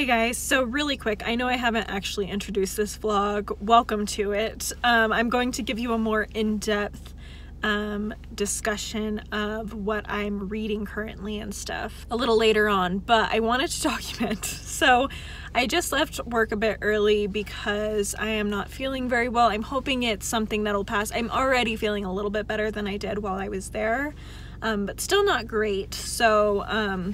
Hey guys, so really quick, I know I haven't actually introduced this vlog. Welcome to it. I'm going to give you a more in-depth discussion of what I'm reading currently and stuff a little later on, but I wanted to document. So I just left work a bit early because I am not feeling very well. I'm hoping it's something that'll pass. I'm already feeling a little bit better than I did while I was there. But still not great, so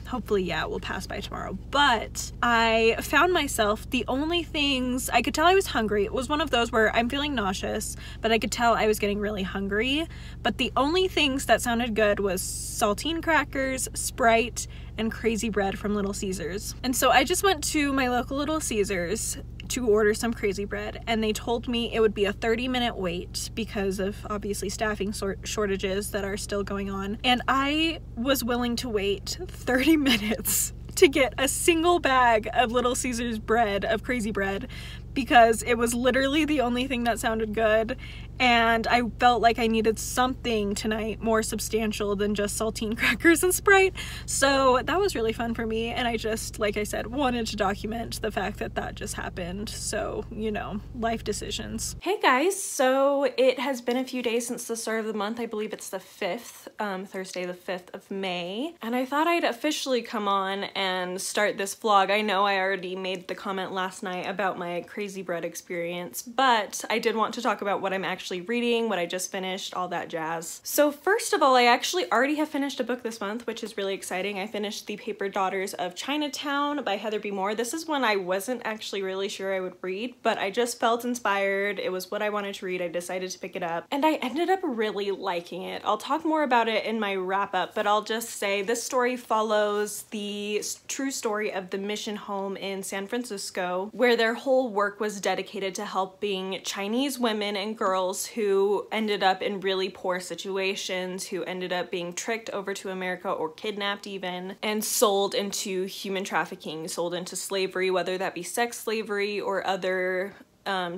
hopefully, yeah, it will pass by tomorrow. But I found myself, the only things, I could tell I was hungry. It was one of those where I'm feeling nauseous, but I could tell I was getting really hungry. But the only things that sounded good was saltine crackers, Sprite, and crazy bread from Little Caesars. And so I just went to my local Little Caesars to order some crazy bread, and they told me it would be a 30-minute wait because of obviously staffing shortages that are still going on, and I was willing to wait 30 minutes to get a single bag of Little Caesars bread, of crazy bread, because it was literally the only thing that sounded good, and I felt like I needed something tonight more substantial than just saltine crackers and Sprite. So that was really fun for me, and I just, like I said, wanted to document the fact that that just happened. So, you know, life decisions. Hey guys, so it has been a few days since the start of the month. I believe it's the 5th, Thursday the 5th of May, and I thought I'd officially come on and start this vlog. I know I already made the comment last night about my crazy bread experience, but I did want to talk about what I'm actually reading, what I just finished, all that jazz. So first of all, I actually already have finished a book this month, which is really exciting. I finished The Paper Daughters of Chinatown by Heather B. Moore. This is one I wasn't actually really sure I would read, but I just felt inspired. It was what I wanted to read. I decided to pick it up, and I ended up really liking it. I'll talk more about it in my wrap-up, but I'll just say this story follows the true story of the mission home in San Francisco, where their whole work was dedicated to helping Chinese women and girls who ended up in really poor situations, who ended up being tricked over to America or kidnapped even, and sold into human trafficking, sold into slavery, whether that be sex slavery or other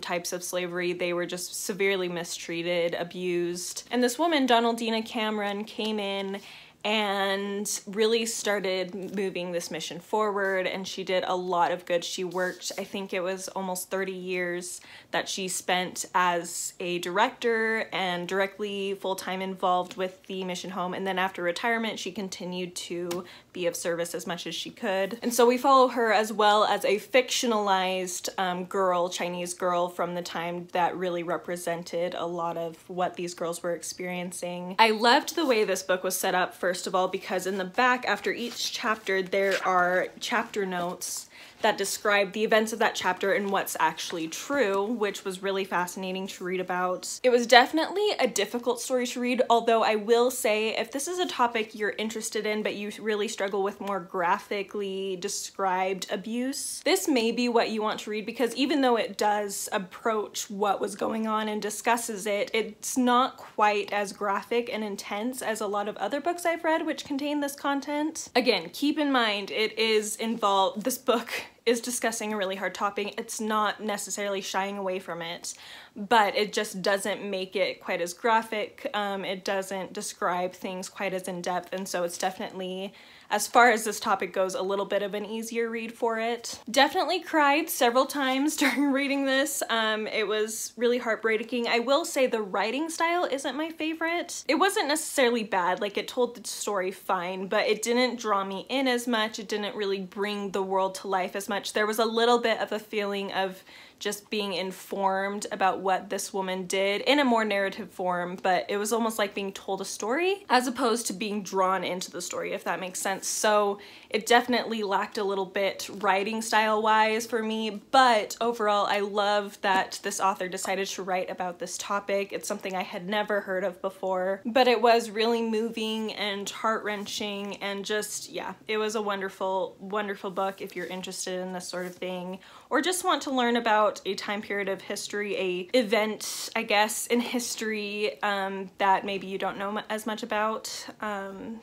types of slavery. They were just severely mistreated, abused. And this woman, Donaldina Cameron, came in and really started moving this mission forward, and she did a lot of good. She worked, I think it was almost 30 years that she spent as a director and directly full-time involved with the mission home, and then after retirement she continued to be of service as much as she could. And so we follow her as well as a fictionalized girl, Chinese girl from the time that really represented a lot of what these girls were experiencing. I loved the way this book was set up, first of all, because in the back after each chapter there are chapter notes that describe the events of that chapter and what's actually true, which was really fascinating to read about. It was definitely a difficult story to read, although I will say if this is a topic you're interested in but you really struggle with more graphically described abuse, this may be what you want to read, because even though it does approach what was going on and discusses it, it's not quite as graphic and intense as a lot of other books I've read which contain this content. Again, keep in mind it is involved, this book is discussing a really hard topic. It's not necessarily shying away from it, but it just doesn't make it quite as graphic. It doesn't describe things quite as in depth, and so it's definitely, as far as this topic goes, a little bit of an easier read for it. Definitely cried several times during reading this. It was really heartbreaking. I will say the writing style isn't my favorite. It wasn't necessarily bad, like it told the story fine, but it didn't draw me in as much. It didn't really bring the world to life as much. There was a little bit of a feeling of just being informed about what this woman did in a more narrative form, but it was almost like being told a story as opposed to being drawn into the story, if that makes sense. So it definitely lacked a little bit writing style wise for me, but overall I love that this author decided to write about this topic. It's something I had never heard of before, but it was really moving and heart-wrenching, and just, yeah, it was a wonderful, wonderful book if you're interested in this sort of thing, or just want to learn about a time period of history, a event, I guess, in history that maybe you don't know as much about.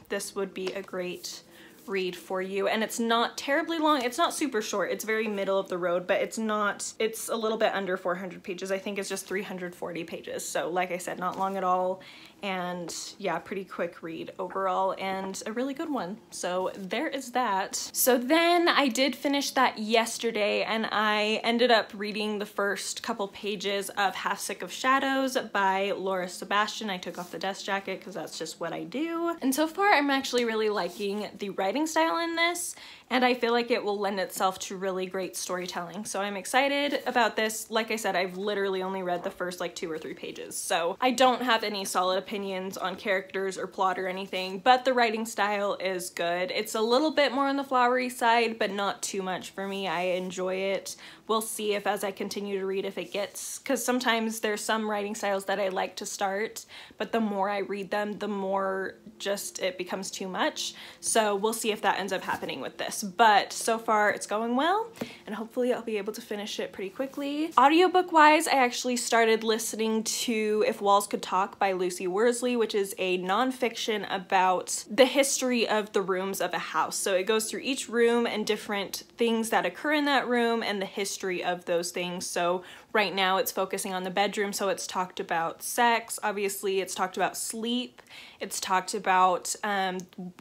This would be a great read for you, and it's not terribly long. It's not super short. It's very middle of the road, but it's a little bit under 400 pages. I think it's just 340 pages. So like I said, not long at all. And yeah, pretty quick read overall and a really good one. So there is that. So then I did finish that yesterday, and I ended up reading the first couple pages of Half Sick of Shadows by Sebastian. I took off the desk jacket because that's just what I do. And so far I'm actually really liking the writing style in this, and I feel like it will lend itself to really great storytelling. So I'm excited about this. Like I said, I've literally only read the first like 2 or 3 pages. So I don't have any solid opinions on characters or plot or anything, but the writing style is good. It's a little bit more on the flowery side, but not too much for me. I enjoy it. We'll see if as I continue to read if it gets, because sometimes there's some writing styles that I like to start, but the more I read them, the more just it becomes too much. So we'll see if that ends up happening with this. But so far it's going well, and hopefully I'll be able to finish it pretty quickly. Audiobook wise, I actually started listening to If Walls Could Talk by Lucy Worsley, which is a nonfiction about the history of the rooms of a house. So it goes through each room and different things that occur in that room and the history of those things. So right now it's focusing on the bedroom, so it's talked about sex, obviously it's talked about sleep, it's talked about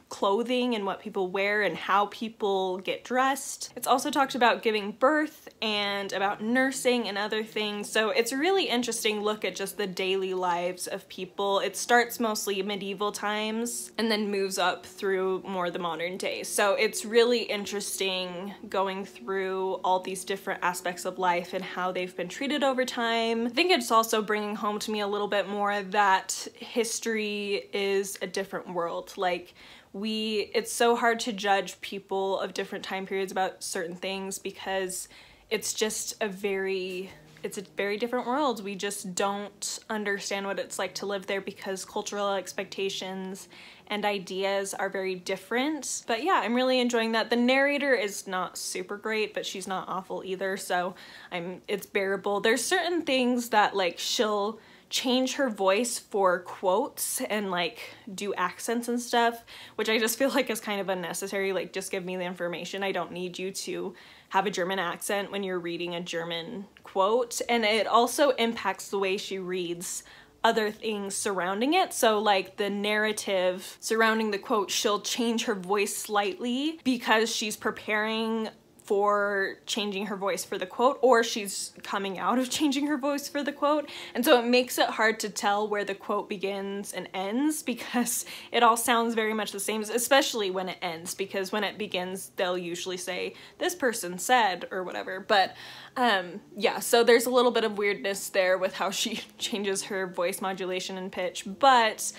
clothing and what people wear and how people get dressed. It's also talked about giving birth and about nursing and other things. So it's a really interesting look at just the daily lives of people. It starts mostly medieval times and then moves up through more the modern day. So it's really interesting going through all these different aspects of life and how they've been treated over time. I think it's also bringing home to me a little bit more that history is a different world. Like, it's so hard to judge people of different time periods about certain things because it's just it's a very different world. We just don't understand what it's like to live there because cultural expectations and ideas are very different. But yeah, I'm really enjoying that. The narrator is not super great, but she's not awful either, so it's bearable. There's certain things that like she'll change her voice for quotes and like do accents and stuff, which I just feel like is kind of unnecessary. Like, just give me the information. I don't need you to have a German accent when you're reading a German quote. And it also impacts the way she reads other things surrounding it. So like the narrative surrounding the quote, she'll change her voice slightly because she's preparing for changing her voice for the quote, or she's coming out of changing her voice for the quote. And so it makes it hard to tell where the quote begins and ends because it all sounds very much the same, especially when it ends, because when it begins, they'll usually say, this person said, or whatever. But yeah, so there's a little bit of weirdness there with how she changes her voice modulation and pitch, but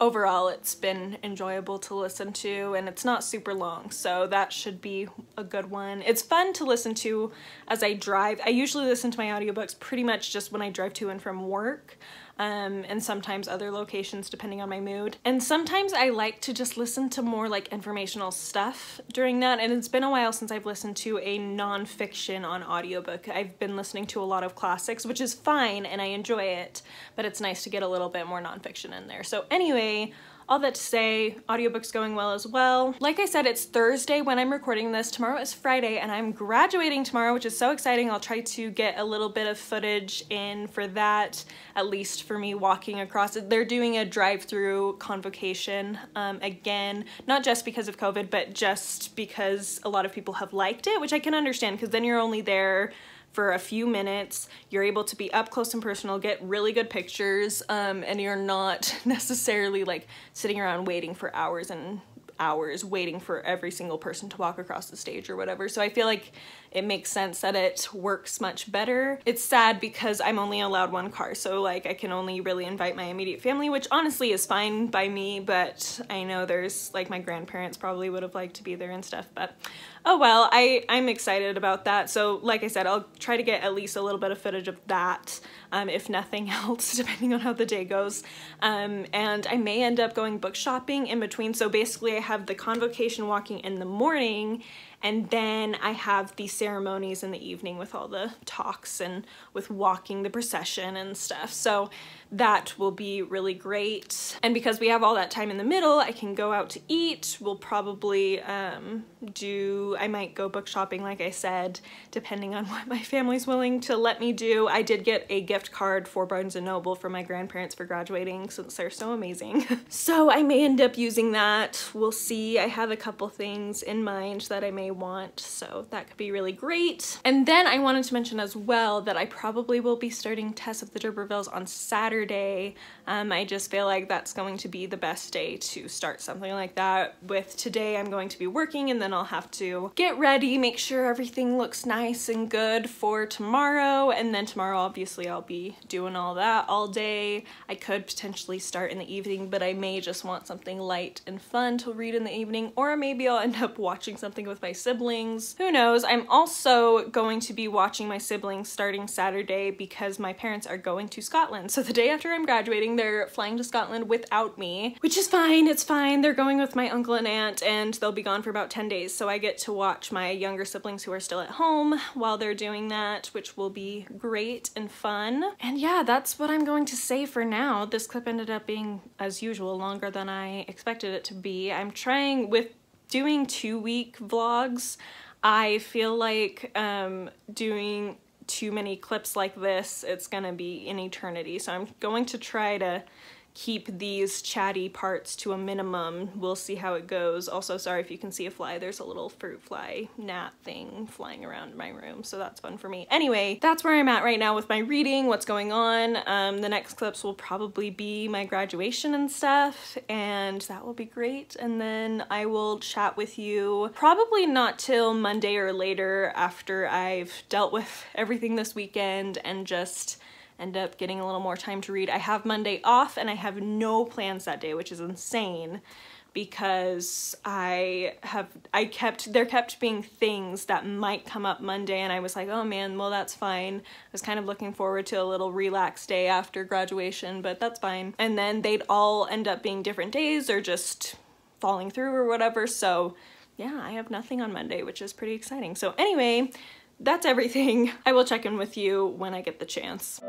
overall it's been enjoyable to listen to, and it's not super long, so that should be a good one. It's fun to listen to as I drive. I usually listen to my audiobooks pretty much just when I drive to and from work, and sometimes other locations depending on my mood. And sometimes I like to just listen to more like informational stuff during that, and it's been a while since I've listened to a non-fiction on audiobook. I've been listening to a lot of classics, which is fine and I enjoy it, but it's nice to get a little bit more non-fiction in there. So anyway, all that to say, audiobook's going well as well. Like I said, it's Thursday when I'm recording this. Tomorrow is Friday and I'm graduating tomorrow, which is so exciting. I'll try to get a little bit of footage in for that, at least for me walking across it. They're doing a drive-through convocation again, not just because of COVID, but just because a lot of people have liked it, which I can understand because then you're only there for a few minutes, you're able to be up close and personal, get really good pictures, and you're not necessarily like sitting around waiting for hours and hours waiting for every single person to walk across the stage or whatever. So I feel like it makes sense that it works much better. It's sad because I'm only allowed one car, so like I can only really invite my immediate family, which honestly is fine by me, but I know there's like my grandparents probably would have liked to be there and stuff, but oh well, I'm excited about that. So like I said, I'll try to get at least a little bit of footage of that, if nothing else, depending on how the day goes. And I may end up going book shopping in between. So basically I have the convocation walking in the morning, And then I have the ceremonies in the evening with all the talks and with walking the procession and stuff. So that will be really great. And because we have all that time in the middle, I can go out to eat. We'll probably I might go book shopping, like I said, depending on what my family's willing to let me do. I did get a gift card for Barnes & Noble for my grandparents for graduating since they're so amazing. So I may end up using that. We'll see. I have a couple things in mind that I may want, so that could be really great. And then I wanted to mention as well that I probably will be starting Tess of the D'Urbervilles on Saturday. I just feel like that's going to be the best day to start something like that. With today, I'm going to be working, and then I'll have to get ready, make sure everything looks nice and good for tomorrow, and then tomorrow obviously I'll be doing all that all day. I could potentially start in the evening, but I may just want something light and fun to read in the evening, or maybe I'll end up watching something with my siblings. Who knows? I'm also going to be watching my siblings starting Saturday because my parents are going to Scotland. So the day after I'm graduating, they're flying to Scotland without me, which is fine. It's fine. They're going with my uncle and aunt, and they'll be gone for about 10 days. So I get to watch my younger siblings who are still at home while they're doing that, which will be great and fun. And yeah, that's what I'm going to say for now. This clip ended up being, as usual, longer than I expected it to be. I'm trying with doing 2-week vlogs. I feel like doing too many clips like this, it's gonna be an eternity. So I'm going to try to keep these chatty parts to a minimum. We'll see how it goes. Also, sorry if you can see a fly. There's a little fruit fly gnat thing flying around my room, so that's fun for me. Anyway, that's where I'm at right now with my reading, what's going on. The next clips will probably be my graduation and stuff, and that will be great. And then I will chat with you probably not till Monday or later, after I've dealt with everything this weekend and just end up getting a little more time to read. I have Monday off and I have no plans that day, which is insane because there kept being things that might come up Monday, and I was like, oh man, well that's fine. I was kind of looking forward to a little relaxed day after graduation, but that's fine. And then they'd all end up being different days or just falling through or whatever. So yeah, I have nothing on Monday, which is pretty exciting. So anyway, that's everything. I will check in with you when I get the chance.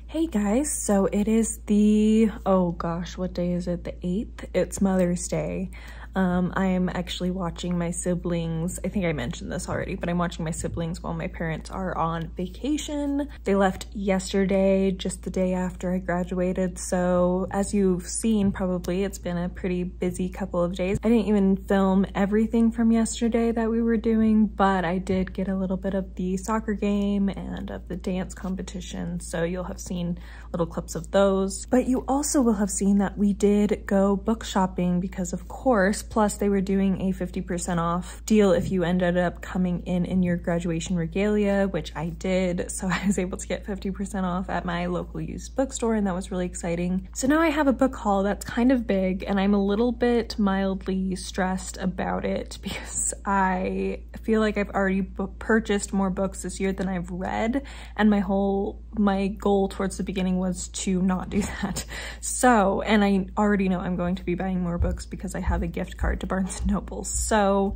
Hey guys, so it is the, oh gosh, what day is it? The 8th? It's Mother's Day. I am actually watching my siblings. I think I mentioned this already, but I'm watching my siblings while my parents are on vacation. They left yesterday, just the day after I graduated. So as you've seen, probably it's been a pretty busy couple of days. I didn't even film everything from yesterday that we were doing, but I did get a little bit of the soccer game and of the dance competition. So you'll have seen little clips of those, but you also will have seen that we did go book shopping because of course, plus they were doing a 50% off deal if you ended up coming in your graduation regalia, which I did. So I was able to get 50% off at my local used bookstore, and that was really exciting. So now I have a book haul that's kind of big, and I'm a little bit mildly stressed about it because I feel like I've already purchased more books this year than I've read, and my goal towards the beginning was to not do that. So, and I already know I'm going to be buying more books because I have a gift card to Barnes & Noble. So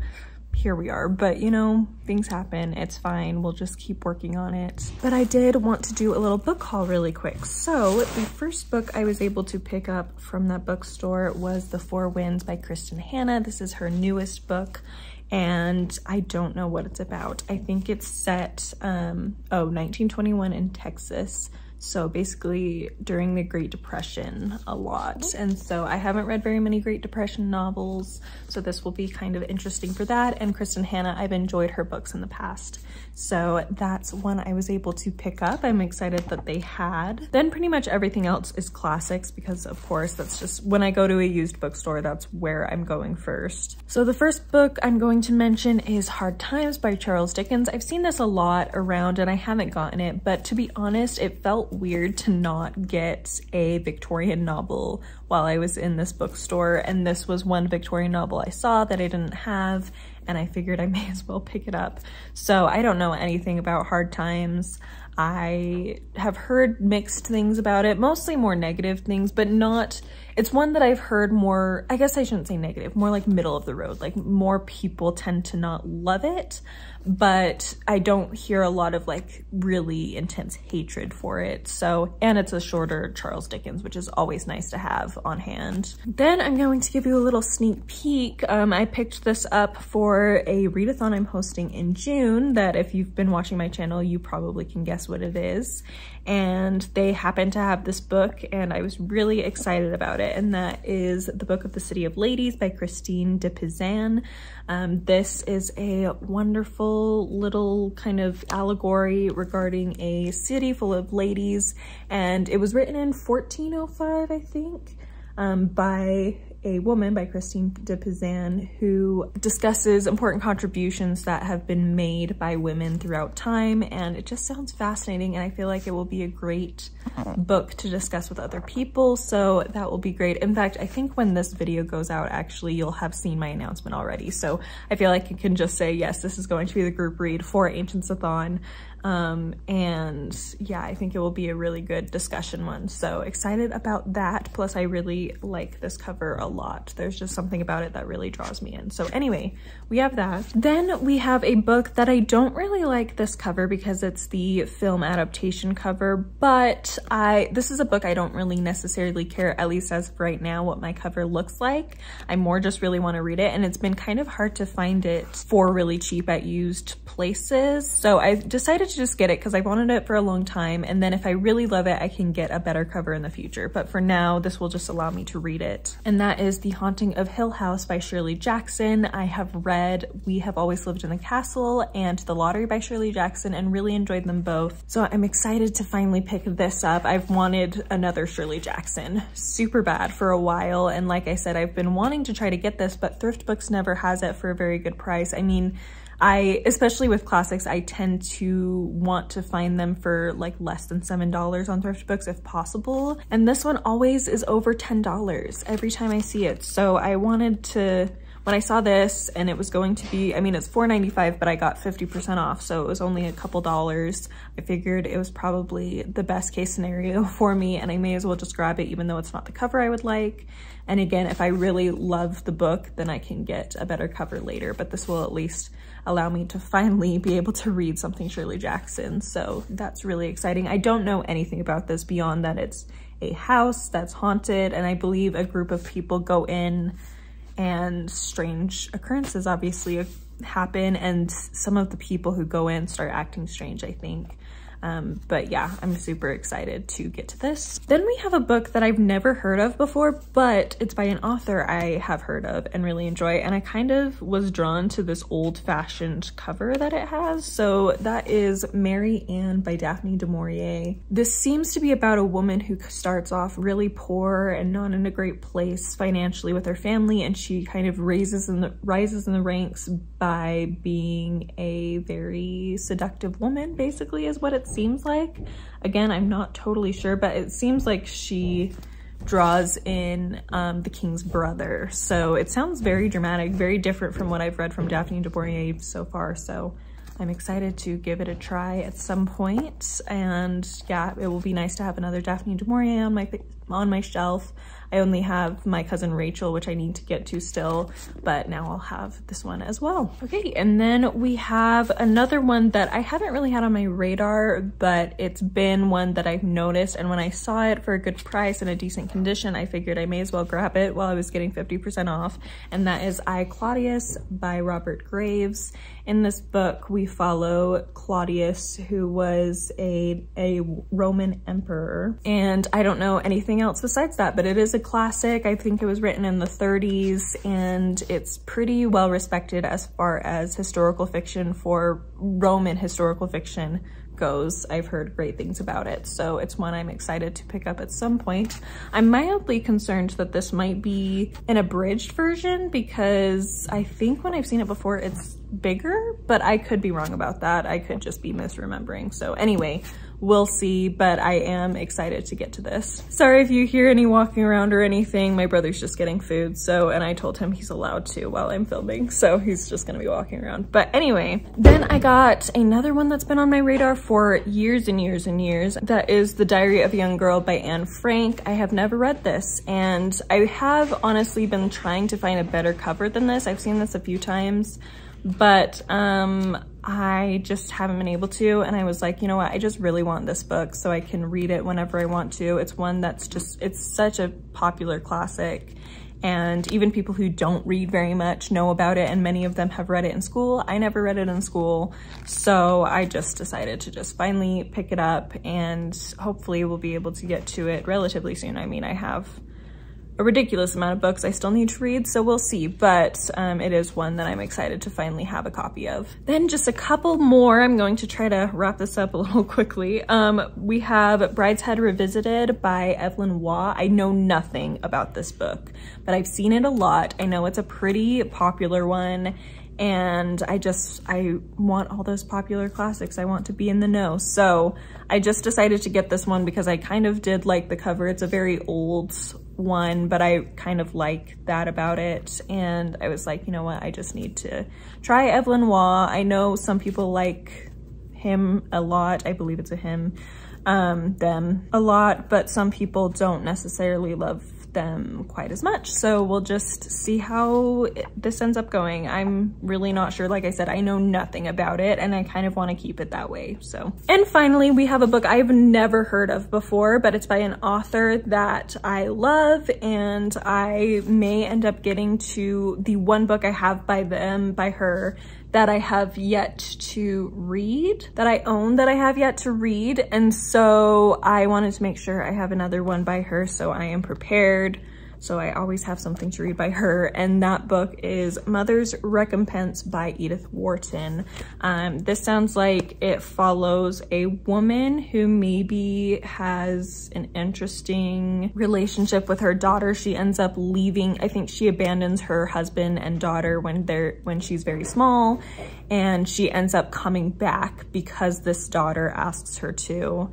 here we are, but you know, things happen, it's fine, we'll just keep working on it. But I did want to do a little book haul really quick. So the first book I was able to pick up from that bookstore was The Four Winds by Kristen Hanna. This is her newest book, and I don't know what it's about. I think it's set, 1921 in Texas. So basically during the Great Depression a lot. And so I haven't read very many Great Depression novels, so this will be kind of interesting for that. And Kristen Hanna, I've enjoyed her books in the past. So that's one I was able to pick up. I'm excited that they had. Then pretty much everything else is classics because of course that's just, when I go to a used bookstore, that's where I'm going first. So the first book I'm going to mention is Hard Times by Charles Dickens. I've seen this a lot around and I haven't gotten it, but to be honest, it felt weird to not get a Victorian novel while I was in this bookstore, and this was one Victorian novel I saw that I didn't have, and I figured I may as well pick it up. So I don't know anything about Hard Times. I have heard mixed things about it, mostly more negative things, but not, it's one that I've heard more, I guess I shouldn't say negative, more like middle of the road, like more people tend to not love it, but I don't hear a lot of like really intense hatred for it. So, and it's a shorter Charles Dickens, which is always nice to have on hand. Then I'm going to give you a little sneak peek. I picked this up for a readathon I'm hosting in June that if you've been watching my channel, you probably can guess what it is. And they happen to have this book and I was really excited about it. And that is The Book of the City of Ladies by Christine de Pizan. This is a wonderful little kind of allegory regarding a city full of ladies, and it was written in 1405, I think, by a woman, by Christine de Pizan, who discusses important contributions that have been made by women throughout time, and it just sounds fascinating, and I feel like it will be a great book to discuss with other people, so that will be great. In fact, I think when this video goes out, actually, you'll have seen my announcement already, so I feel like you can just say, yes, this is going to be the group read for Ancients-a-thon. And yeah, I think it will be a really good discussion one. So excited about that. Plus I really like this cover a lot. There's just something about it that really draws me in. So anyway, we have that. Then we have a book that I don't really like this cover because it's the film adaptation cover, but this is a book I don't really necessarily care, at least as of right now, what my cover looks like. I more just really want to read it, and it's been kind of hard to find it for really cheap at used places. So I decided to just get it because I wanted it for a long time, and then if I really love it, I can get a better cover in the future. But for now, this will just allow me to read it. And that is The Haunting of Hill House by Shirley Jackson. I have read We Have Always Lived in the Castle and The Lottery by Shirley Jackson and really enjoyed them both. So I'm excited to finally pick this up. I've wanted another Shirley Jackson super bad for a while, and like I said, I've been wanting to try to get this, but Thrift Books never has it for a very good price. I mean, especially with classics, I tend to want to find them for like less than $7 on Thrift Books if possible. And this one always is over $10 every time I see it. So I wanted to, when I saw this and it was going to be, I mean, it's $4.95, but I got 50% off. So it was only a couple dollars. I figured it was probably the best case scenario for me, and I may as well just grab it even though it's not the cover I would like. And again, if I really love the book, then I can get a better cover later, but this will at least allow me to finally be able to read something Shirley Jackson. So that's really exciting. I don't know anything about this beyond that it's a house that's haunted, and I believe a group of people go in and strange occurrences obviously happen, and some of the people who go in start acting strange, I think. But yeah, I'm super excited to get to this. Then we have a book that I've never heard of before, but it's by an author I have heard of and really enjoy, and I kind of was drawn to this old-fashioned cover that it has. So that is Mary Ann by Daphne du Maurier. This seems to be about a woman who starts off really poor and not in a great place financially with her family, and she kind of rises in the ranks by being a very seductive woman, basically, is what it seems like. Again, I'm not totally sure, but it seems like she draws in the king's brother. So it sounds very dramatic, very different from what I've read from Daphne du Maurier so far. So I'm excited to give it a try at some point. And yeah, it will be nice to have another Daphne du Maurier on my shelf. I only have My Cousin Rachel, which I need to get to still, but now I'll have this one as well. Okay, and then we have another one that I haven't really had on my radar, but it's been one that I've noticed, and when I saw it for a good price in a decent condition, I figured I may as well grab it while I was getting 50% off, and that is I, Claudius by Robert Graves. In this book, we follow Claudius, who was a Roman emperor, and I don't know anything else besides that, but it is a classic. I think it was written in the 30s, and it's pretty well respected as far as historical fiction for Roman historical fiction goes. I've heard great things about it, so it's one I'm excited to pick up at some point. I'm mildly concerned that this might be an abridged version, because I think when I've seen it before it's bigger, but I could be wrong about that. I could just be misremembering. So anyway, we'll see, but I am excited to get to this. Sorry if you hear any walking around or anything. My brother's just getting food, so, and I told him he's allowed to while I'm filming, so he's just gonna be walking around. But anyway, then I got another one that's been on my radar for years and years and years. That is The Diary of a Young Girl by Anne Frank. I have never read this, and I have honestly been trying to find a better cover than this. I've seen this a few times, but I just haven't been able to, and I was like, you know what, I just really want this book so I can read it whenever I want to. It's one that's just, it's such a popular classic, and even people who don't read very much know about it, and many of them have read it in school. I never read it in school, so I just decided to just finally pick it up, and hopefully we'll be able to get to it relatively soon. I mean, I have a ridiculous amount of books I still need to read, so we'll see, but it is one that I'm excited to finally have a copy of. Then just a couple more. I'm going to try to wrap this up a little quickly. We have Brideshead Revisited by Evelyn Waugh. I know nothing about this book, but I've seen it a lot. I know it's a pretty popular one, and I want all those popular classics. I want to be in the know. So I just decided to get this one because I kind of did like the cover. It's a very old one, but I kind of like that about it. And I was like, you know what, I just need to try Evelyn Waugh. I know some people like him a lot. I believe it's a him, them a lot, but some people don't necessarily love them quite as much. So we'll just see how this ends up going. I'm really not sure. Like I said, I know nothing about it, and I kind of want to keep it that way. So, and finally, we have a book I've never heard of before, but it's by an author that I love, and I may end up getting to the one book I have by her that I have yet to read, that I own that I have yet to read. And so I wanted to make sure I have another one by her so I am prepared. So I always have something to read by her, and that book is Mother's Recompense by Edith Wharton. This sounds like it follows a woman who maybe has an interesting relationship with her daughter. She ends up leaving. I think she abandons her husband and daughter when she's very small, and she ends up coming back because this daughter asks her to.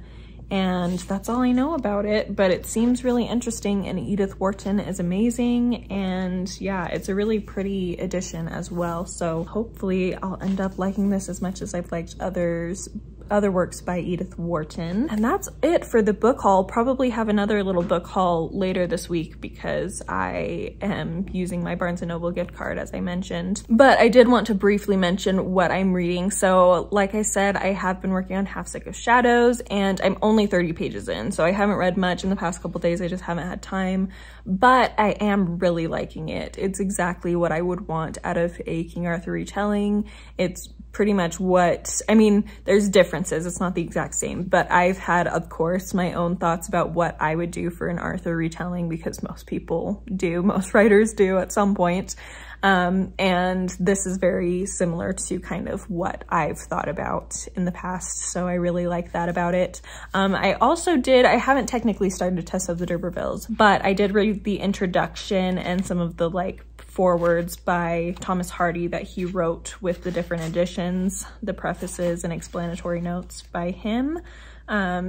And that's all I know about it, but it seems really interesting, and Edith Wharton is amazing, and yeah, it's a really pretty edition as well. So hopefully I'll end up liking this as much as I've liked others. other works by Edith Wharton. And that's it for the book haul. Probably have another little book haul later this week because I am using my Barnes & Noble gift card, as I mentioned. But I did want to briefly mention what I'm reading. So like I said, I have been working on Half Sick of Shadows, and I'm only 30 pages in, so I haven't read much in the past couple days. I just haven't had time, but I am really liking it. It's exactly what I would want out of a King Arthur retelling. It's pretty much what, I mean, there's differences, it's not the exact same, but I've had, of course, my own thoughts about what I would do for an Arthur retelling, because most people do, most writers do at some point. And this is very similar to kind of what I've thought about in the past, so I really like that about it. I haven't technically started Tess of the D'Urbervilles, but I did read the introduction and some of the like forewords by Thomas Hardy that he wrote with the different editions, the prefaces and explanatory notes by him.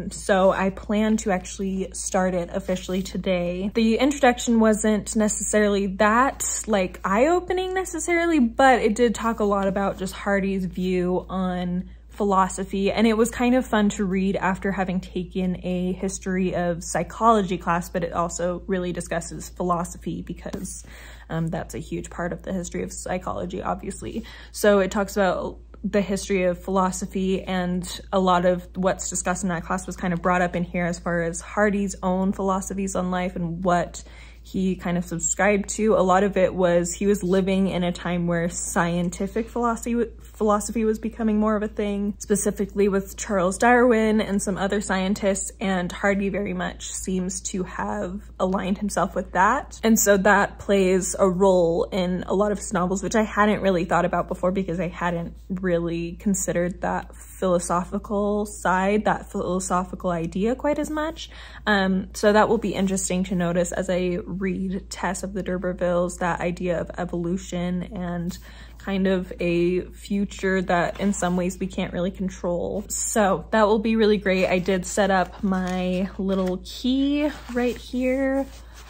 So I plan to actually start it officially today. The introduction wasn't necessarily that like eye-opening necessarily, but it did talk a lot about just Hardy's view on philosophy, and it was kind of fun to read after having taken a history of psychology class, but it also really discusses philosophy because that's a huge part of the history of psychology, obviously. So it talks about the history of philosophy, and a lot of what's discussed in that class was kind of brought up in here as far as Hardy's own philosophies on life and what he kind of subscribed to. A lot of it was he was living in a time where scientific philosophy was becoming more of a thing, specifically with Charles Darwin and some other scientists, and Hardy very much seems to have aligned himself with that. And so that plays a role in a lot of his novels, which I hadn't really thought about before because I hadn't really considered that philosophical side, that philosophical idea quite as much. So that will be interesting to notice as I read Tess of the D'Urbervilles, that idea of evolution and kind of a future that in some ways we can't really control. So that will be really great. I did set up my little key right here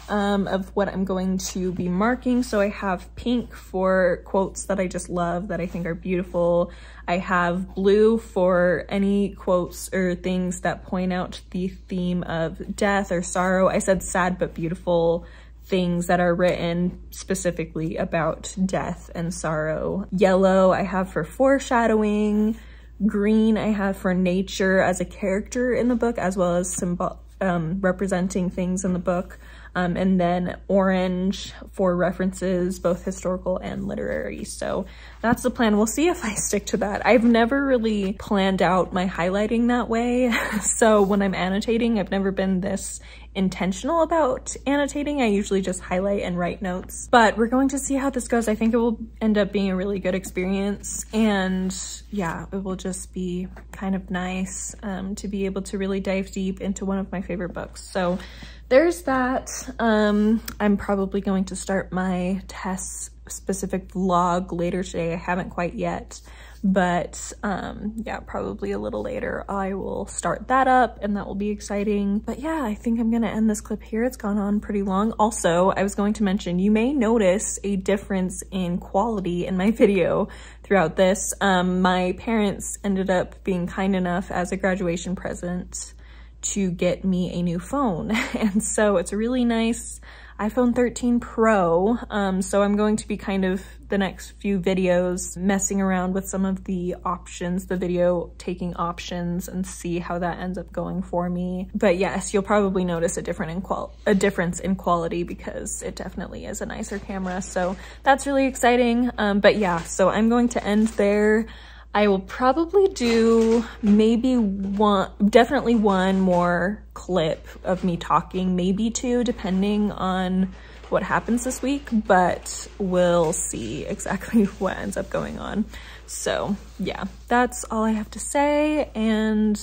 of what I'm going to be marking. So I have pink for quotes that I just love, that I think are beautiful. I have blue for any quotes or things that point out the theme of death or sorrow. I said sad but beautiful things that are written specifically about death and sorrow. Yellow I have for foreshadowing. Green I have for nature as a character in the book, as well as representing things in the book. And then orange for references, both historical and literary. So that's the plan. We'll see if I stick to that. I've never really planned out my highlighting that way. So when I'm annotating, I've never been this intentional about annotating. I usually just highlight and write notes, but we're going to see how this goes. I think it will end up being a really good experience, and yeah, it will just be kind of nice to be able to really dive deep into one of my favorite books. So there's that. I'm probably going to start my Tess specific vlog later today. I haven't quite yet, but yeah, probably a little later I will start that up, and that will be exciting. But yeah, I think I'm gonna end this clip here. It's gone on pretty long. Also, I was going to mention, you may notice a difference in quality in my video throughout this. My parents ended up being kind enough as a graduation present to get me a new phone, and so it's a really nice iPhone 13 Pro. So I'm going to be kind of the next few videos messing around with some of the options, the video taking options, and see how that ends up going for me. But yes, you'll probably notice a difference in quality because it definitely is a nicer camera. So that's really exciting. But yeah, so I'm going to end there. I will probably do maybe definitely one more clip of me talking, maybe two, depending on what happens this week, but we'll see exactly what ends up going on. So yeah, that's all I have to say, and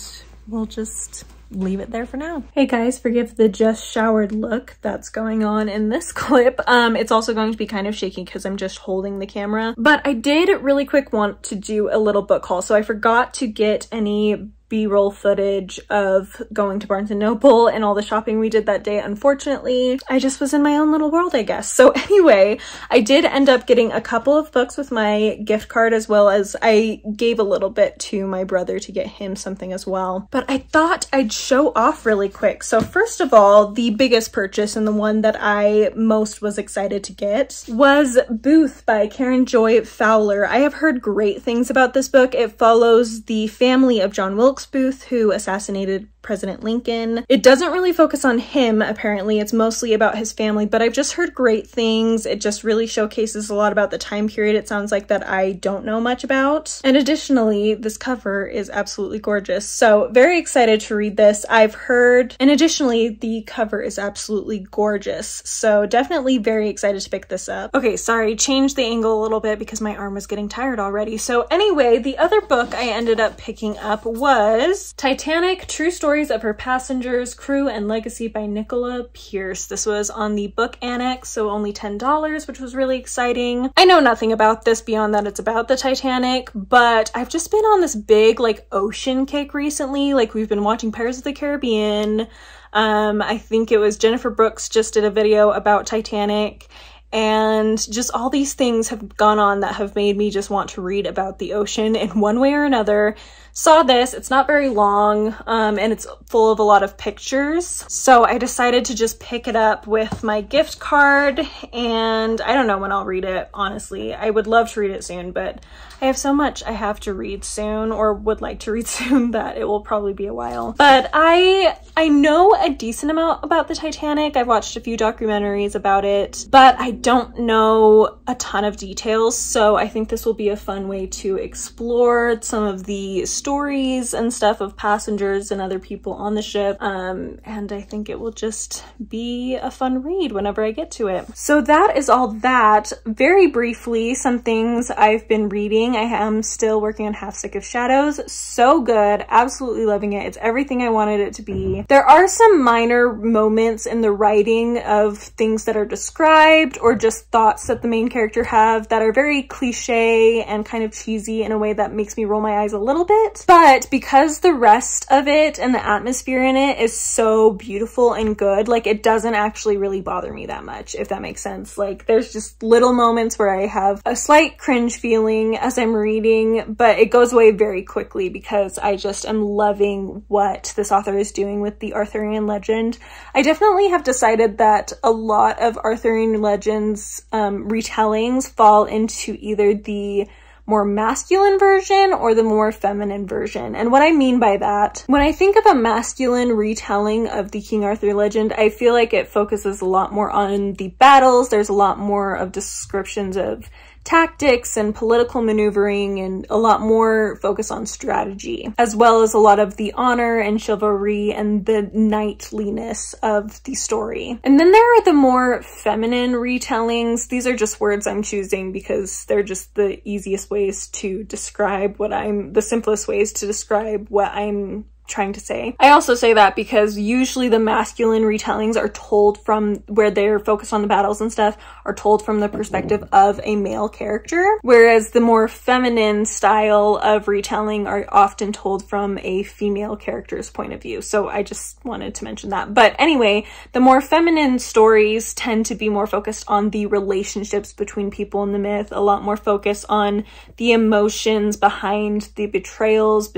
we'll just leave it there for now. Hey guys, forgive the just showered look that's going on in this clip. It's also going to be kind of shaky because I'm just holding the camera, but I did really quick want to do a little book haul. So I forgot to get any B-roll footage of going to Barnes & Noble and all the shopping we did that day. Unfortunately, I just was in my own little world, I guess. So anyway, I did end up getting a couple of books with my gift card, as well as I gave a little bit to my brother to get him something as well. But I thought I'd show off really quick. So first of all, the biggest purchase and the one that I most was excited to get was Booth by Karen Joy Fowler. I have heard great things about this book. It follows the family of John Wilkes Booth, who assassinated President Lincoln. It doesn't really focus on him, apparently. It's mostly about his family, but I've just heard great things. It just really showcases a lot about the time period, it sounds like, that I don't know much about. And additionally, this cover is absolutely gorgeous. So very excited to read this. I've heard, and additionally, the cover is absolutely gorgeous. So definitely very excited to pick this up. Okay, sorry, changed the angle a little bit because my arm was getting tired already. So anyway, the other book I ended up picking up was Titanic, True Stories of Her Passengers, Crew, and Legacy by Nicola Pierce. This was on the book annex, so only $10, which was really exciting. I know nothing about this beyond that it's about the Titanic, but I've just been on this big like ocean kick recently. Like, we've been watching Pirates of the Caribbean. I think it was Jennifer Brooks just did a video about Titanic, and just all these things have gone on that have made me just want to read about the ocean in one way or another. Saw this, it's not very long, and it's full of a lot of pictures. So I decided to just pick it up with my gift card, and I don't know when I'll read it, honestly. I would love to read it soon, but I have so much I have to read soon, or would like to read soon, that it will probably be a while. But I know a decent amount about the Titanic. I've watched a few documentaries about it, but I don't know a ton of details. So I think this will be a fun way to explore some of the stories and stuff of passengers and other people on the ship. And I think it will just be a fun read whenever I get to it. So that is all that. Very briefly, some things I've been reading. I am still working on Half Stick of Shadows. So good. Absolutely loving it. It's everything I wanted it to be. There are some minor moments in the writing of things that are described, or just thoughts that the main character have, that are very cliche and kind of cheesy in a way that makes me roll my eyes a little bit. But because the rest of it and the atmosphere in it is so beautiful and good, like, it doesn't actually really bother me that much, if that makes sense. Like, there's just little moments where I have a slight cringe feeling as I'm reading, but it goes away very quickly because I just am loving what this author is doing with the Arthurian legend. I definitely have decided that a lot of Arthurian legends retellings fall into either the more masculine version or the more feminine version. And what I mean by that, when I think of a masculine retelling of the King Arthur legend, I feel like it focuses a lot more on the battles. There's a lot more of descriptions of tactics and political maneuvering, and a lot more focus on strategy, as well as a lot of the honor and chivalry and the knightliness of the story. And then there are the more feminine retellings. These are just words I'm choosing because they're just the easiest ways to describe the simplest ways to describe what I'm trying to say. I also say that because usually the masculine retellings are told from, where they're focused on the battles and stuff, are told from the perspective of a male character, whereas the more feminine style of retelling are often told from a female character's point of view. So I just wanted to mention that. But anyway, the more feminine stories tend to be more focused on the relationships between people in the myth, a lot more focus on the emotions behind the betrayals,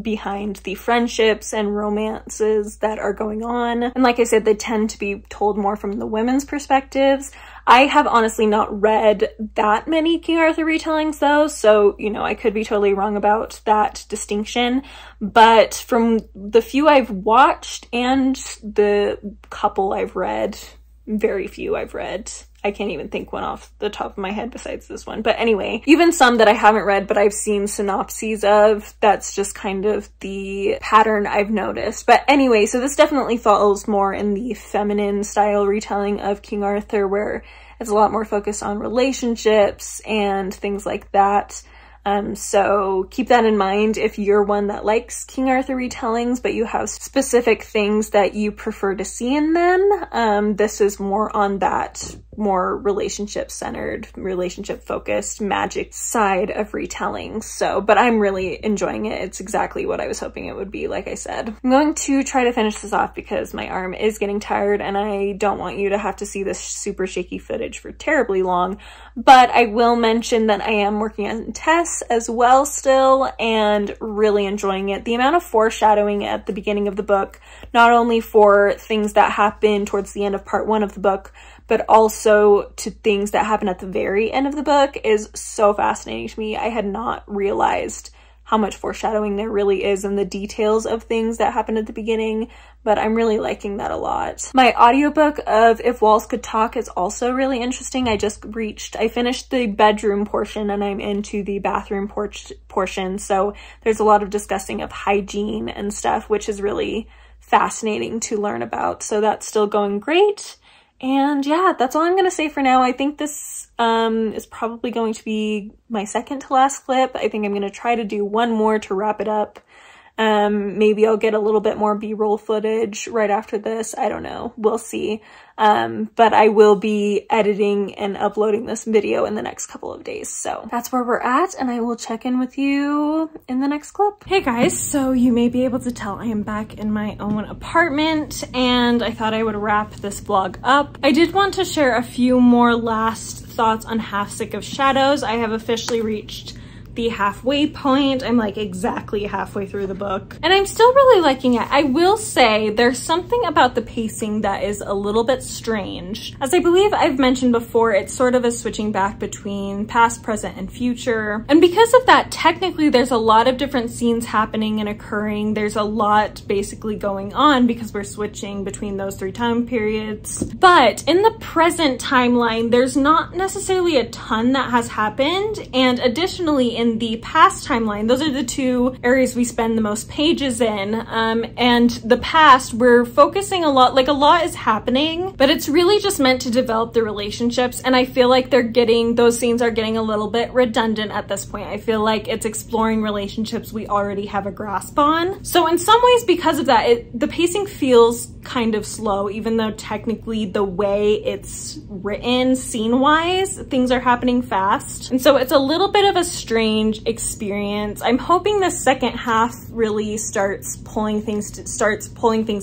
behind the friendships and romances that are going on. And like I said, they tend to be told more from the women's perspectives. I have honestly not read that many King Arthur retellings though, so, you know, I could be totally wrong about that distinction. But from the few I've watched and the couple I've read, very few I've read, I can't even think one off the top of my head besides this one. But anyway, even some that I haven't read but I've seen synopses of, that's just kind of the pattern I've noticed. But anyway, so this definitely falls more in the feminine style retelling of King Arthur, where it's a lot more focused on relationships and things like that. So keep that in mind if you're one that likes King Arthur retellings, but you have specific things that you prefer to see in them. This is more on that more relationship-centered, relationship-focused, magic side of retelling. So, but I'm really enjoying it. It's exactly what I was hoping it would be, like I said. I'm going to try to finish this off because my arm is getting tired and I don't want you to have to see this super shaky footage for terribly long. But I will mention that I am working on Tess as well still and really enjoying it. The amount of foreshadowing at the beginning of the book, not only for things that happen towards the end of part 1 of the book, but also to things that happen at the very end of the book, is so fascinating to me. I had not realized how much foreshadowing there really is in the details of things that happen at the beginning, but I'm really liking that a lot. My audiobook of If Walls Could Talk is also really interesting. I finished the bedroom portion and I'm into the bathroom portion, so there's a lot of discussing of hygiene and stuff, which is really fascinating to learn about. So that's still going great. And yeah, that's all I'm gonna say for now. I think this is probably going to be my second to last clip. I think I'm gonna try to do one more to wrap it up. Maybe I'll get a little bit more B-roll footage right after this. I don't know. We'll see. But I will be editing and uploading this video in the next couple of days. So that's where we're at, and I will check in with you in the next clip. Hey guys, so you may be able to tell I am back in my own apartment, and I thought I would wrap this vlog up. I did want to share a few more last thoughts on Half Sick of Shadows. I have officially reached the halfway point. I'm like exactly halfway through the book and I'm still really liking it. I will say there's something about the pacing that is a little bit strange. As I believe I've mentioned before, it's sort of a switching back between past, present, and future. And because of that, technically there's a lot of different scenes happening and occurring. There's a lot basically going on because we're switching between those 3 time periods. But in the present timeline, there's not necessarily a ton that has happened. And additionally, in the past timeline, those are the 2 areas we spend the most pages in, and the past, we're focusing a lot, like a lot is happening, but it's really just meant to develop the relationships, and I feel like those scenes are getting a little bit redundant at this point. I feel like it's exploring relationships we already have a grasp on. So in some ways, because of that, the pacing feels kind of slow, even though technically the way it's written scene-wise, things are happening fast. And so it's a little bit of a strange experience. I'm hoping the second half really starts pulling things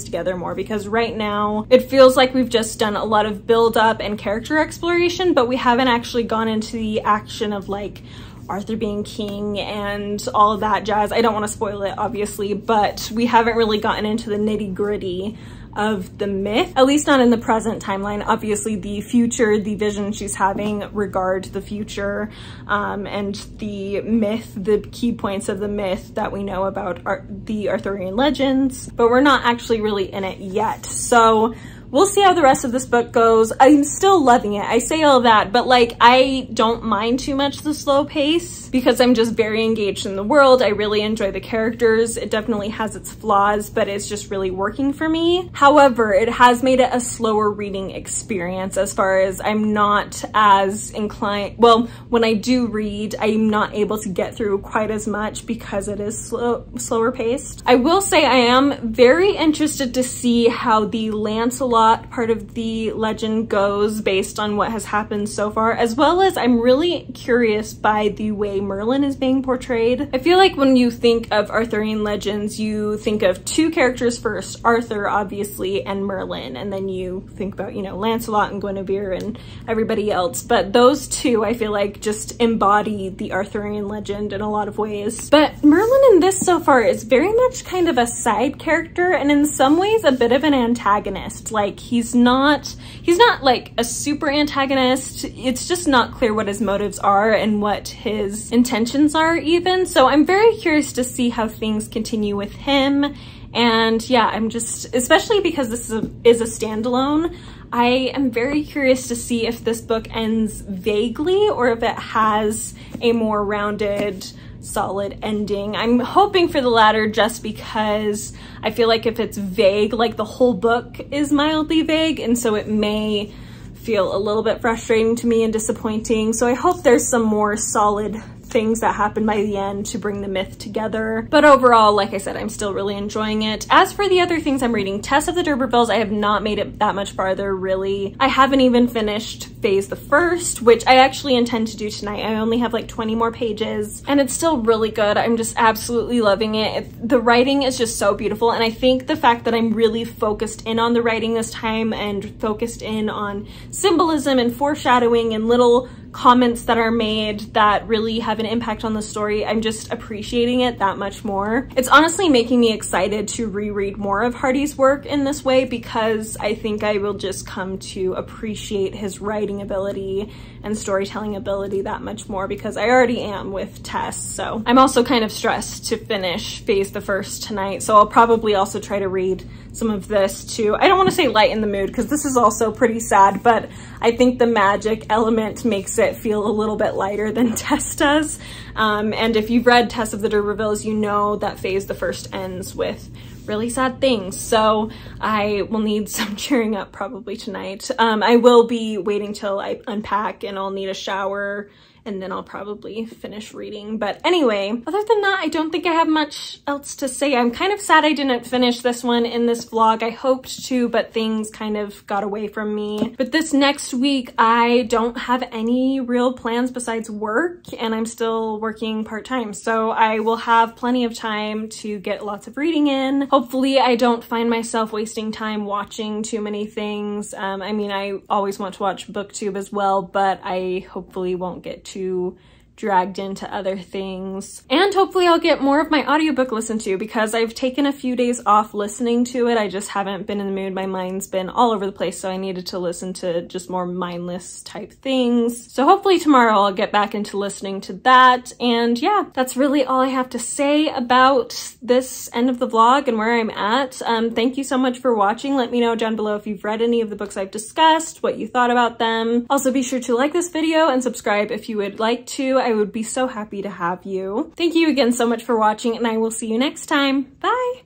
together more, because right now it feels like we've just done a lot of build up and character exploration, but we haven't actually gone into the action of like Arthur being king and all of that jazz. I don't want to spoil it, obviously, but we haven't really gotten into the nitty-gritty of the myth, at least not in the present timeline. Obviously the future, the vision she's having regard the future, and the myth, the key points of the myth that we know about the Arthurian legends, but we're not actually really in it yet. So we'll see how the rest of this book goes. I'm still loving it. I say all that, but like I don't mind too much the slow pace because I'm just very engaged in the world. I really enjoy the characters. It definitely has its flaws, but it's just really working for me. However, it has made it a slower reading experience as far as I'm not as inclined. Well, when I do read, I'm not able to get through quite as much because it is slower paced. I will say I am very interested to see how the Lancelot part of the legend goes based on what has happened so far, as well as I'm really curious by the way Merlin is being portrayed. I feel like when you think of Arthurian legends, you think of 2 characters first, Arthur obviously and Merlin, and then you think about, you know, Lancelot and Guinevere and everybody else, but those 2 I feel like just embody the Arthurian legend in a lot of ways. But Merlin in this so far is very much kind of a side character, and in some ways a bit of an antagonist. Like he's not like a super antagonist. It's just not clear what his motives are and what his intentions are even. So I'm very curious to see how things continue with him. And yeah, I'm just, especially because this is a standalone, I am very curious to see if this book ends vaguely or if it has a more rounded, solid ending. I'm hoping for the latter just because I feel like if it's vague, like the whole book is mildly vague, and so it may feel a little bit frustrating to me and disappointing. So I hope there's some more solid things that happen by the end to bring the myth together. But overall, like I said, I'm still really enjoying it. As for the other things I'm reading, Tess of the D'Urbervilles, I have not made it that much farther, really. I haven't even finished phase the first, which I actually intend to do tonight. I only have like 20 more pages, and it's still really good. I'm just absolutely loving it. The writing is just so beautiful, and I think the fact that I'm really focused in on the writing this time and focused in on symbolism and foreshadowing and little comments that are made that really have an impact on the story, I'm just appreciating it that much more. It's honestly making me excited to reread more of Hardy's work in this way, because I think I will just come to appreciate his writing ability and storytelling ability that much more, because I already am with Tess. So I'm also kind of stressed to finish phase the first tonight, so I'll probably also try to read some of this too. I don't want to say lighten the mood, because this is also pretty sad, but I think the magic element makes it feel a little bit lighter than Tess does. And if you've read Tess of the D'Urbervilles, you know that phase the first ends with really sad things. So I will need some cheering up probably tonight. I will be waiting till I unpack, and I'll need a shower, and then I'll probably finish reading. But anyway, other than that, I don't think I have much else to say. I'm kind of sad I didn't finish this one in this vlog. I hoped to, but things kind of got away from me. But this next week, I don't have any real plans besides work, and I'm still working part-time. So I will have plenty of time to get lots of reading in. Hopefully I don't find myself wasting time watching too many things. I mean, I always want to watch BookTube as well, but I hopefully won't get too dragged into other things. And hopefully I'll get more of my audiobook listened to, because I've taken a few days off listening to it. I just haven't been in the mood. My mind's been all over the place, so I needed to listen to just more mindless type things. So hopefully tomorrow I'll get back into listening to that. And yeah, that's really all I have to say about this end of the vlog and where I'm at. Thank you so much for watching. Let me know down below if you've read any of the books I've discussed, what you thought about them. Also, be sure to like this video and subscribe if you would like to. I would be so happy to have you. Thank you again so much for watching, and I will see you next time. Bye!